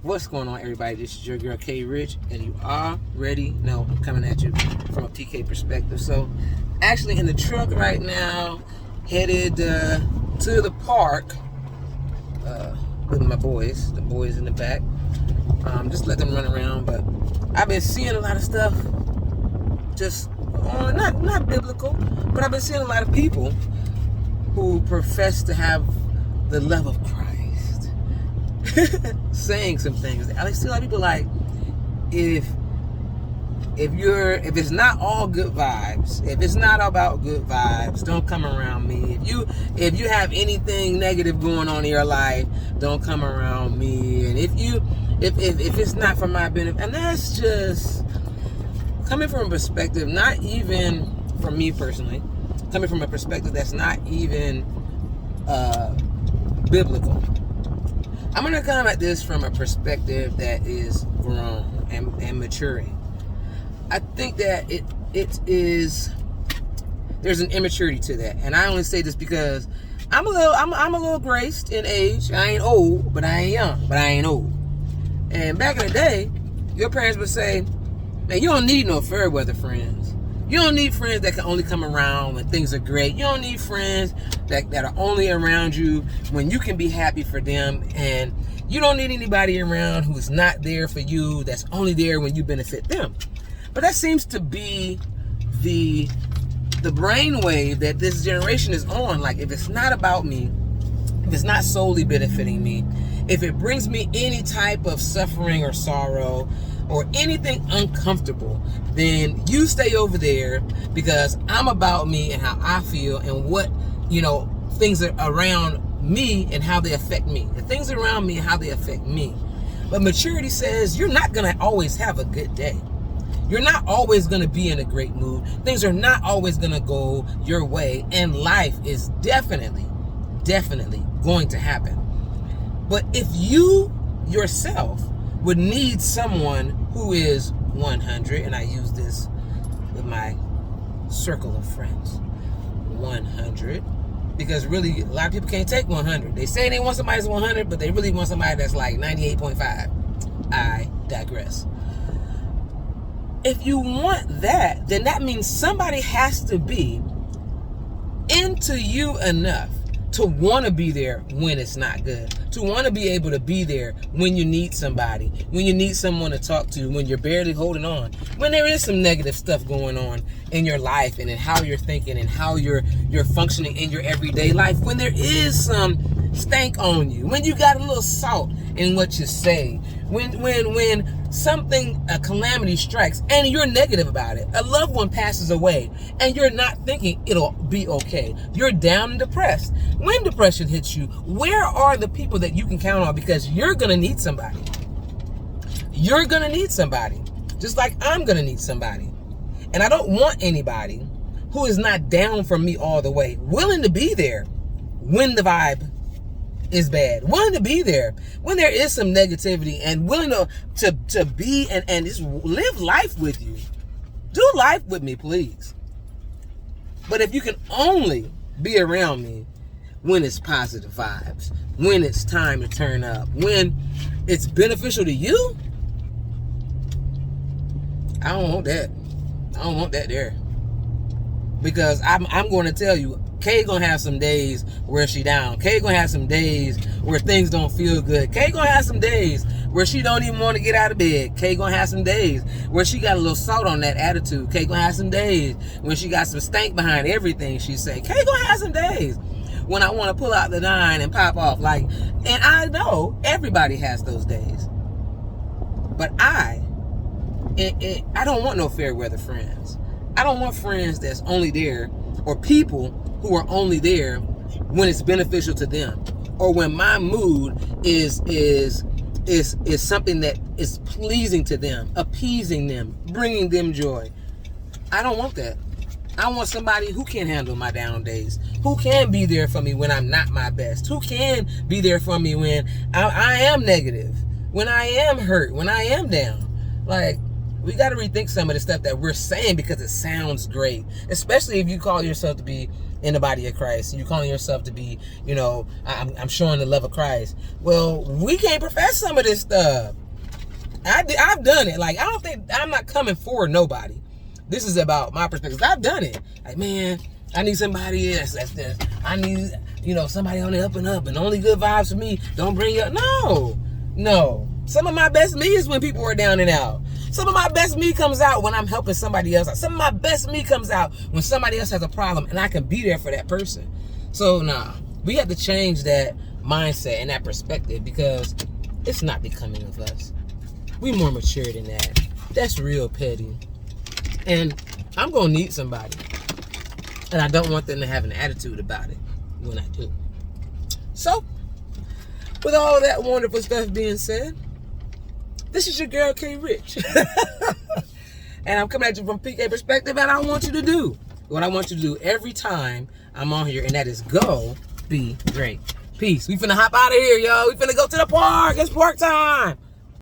What's going on, everybody? This is your girl K Rich, and you already know I'm coming at you from a TK perspective. So, actually in the truck right now, headed to the park with my boys. The boys in the back. Just let them run around. But I've been seeing a lot of stuff, just not biblical, but I've been seeing a lot of people who profess to have the love of Christ. Saying some things. I see a lot of people like, if it's not all good vibes, if it's not about good vibes, don't come around me. If you have anything negative going on in your life, don't come around me. And if it's not for my benefit, and that's just coming from a perspective, not even from me personally, coming from a perspective that's not even biblical. I'm going to come at this from a perspective that is grown and maturing. I think that there's an immaturity to that. And I only say this because I'm a little graced in age. I ain't old, but I ain't young, but I ain't old. And back in the day, your parents would say, man, you don't need no fair weather friends. You don't need friends that can only come around when things are great. You don't need friends that are only around you when you can be happy for them. And you don't need anybody around who's not there for you, that's only there when you benefit them. But that seems to be the brainwave that this generation is on. Like, if it's not about me, if it's not solely benefiting me, if it brings me any type of suffering or sorrow or anything uncomfortable, then you stay over there, because I'm about me and how I feel and what, things are around me and how they affect me. The things around me and how they affect me. But maturity says you're not going to always have a good day. You're not always going to be in a great mood. Things are not always going to go your way. And life is definitely going to happen. But if you yourself would need someone who is 100, and I use this with my circle of friends, 100, because really a lot of people can't take 100. They say they want somebody that's 100, but they really want somebody that's like 98.5. I digress. If you want that, then that means somebody has to be into you enough to want to be there when it's not good, to want to be able to be there when you need somebody, when you need someone to talk to, when you're barely holding on, when there is some negative stuff going on in your life and in how you're thinking and how you're functioning in your everyday life, when there is some stank on you, when you got a little salt in what you say, when something, a calamity strikes and you're negative about it, a loved one passes away and you're not thinking it'll be okay, you're down and depressed. When depression hits you, where are the people that you can count on? Because you're gonna need somebody. You're gonna need somebody, just like I'm gonna need somebody. And I don't want anybody who is not down for me all the way, willing to be there when the vibe is bad, willing to be there when there is some negativity, and willing to be and just live life with you. Do life with me, please. But if you can only be around me when it's positive vibes, when it's time to turn up, when it's beneficial to you, I don't want that. I don't want that there. Because I'm going to tell you, Kay gonna have some days where she down. Kay gonna have some days where things don't feel good. Kay gonna have some days where she don't even want to get out of bed. Kay gonna have some days where she got a little salt on that attitude. Kay gonna have some days when she got some stank behind everything she say. Kay gonna have some days when I want to pull out the 9 and pop off. And I know everybody has those days. But I don't want no fair weather friends. I don't want friends that's only there, or people who are only there when it's beneficial to them, or when my mood is something that is pleasing to them, appeasing them, bringing them joy. I don't want that. I want somebody who can handle my down days, who can be there for me when I'm not my best, who can be there for me when I am negative, when I am hurt, when I am down. Like, we got to rethink some of the stuff that we're saying because it sounds great, especially if you call yourself to be in the body of Christ and you calling yourself to be, you know, I'm showing the love of Christ. Well, we can't profess some of this stuff. I've done it. Like, I'm not coming for nobody. This is about my perspective. I've done it. Like, man, I need somebody else. I need, you know, somebody on the up and up, and only good vibes for me. Don't bring you up. No. Some of my best me is when people are down and out. Some of my best me comes out when I'm helping somebody else. Some of my best me comes out when somebody else has a problem and I can be there for that person. So, we have to change that mindset and that perspective because it's not becoming of us. We more mature than that. That's real petty. And I'm going to need somebody. And I don't want them to have an attitude about it when I do. So, with all that wonderful stuff being said, this is your girl, K Rich. And I'm coming at you from PK perspective, and I want you to do what I want you to do every time I'm on here, and that is go be great. Peace. We finna hop out of here, yo. We finna go to the park. It's park time.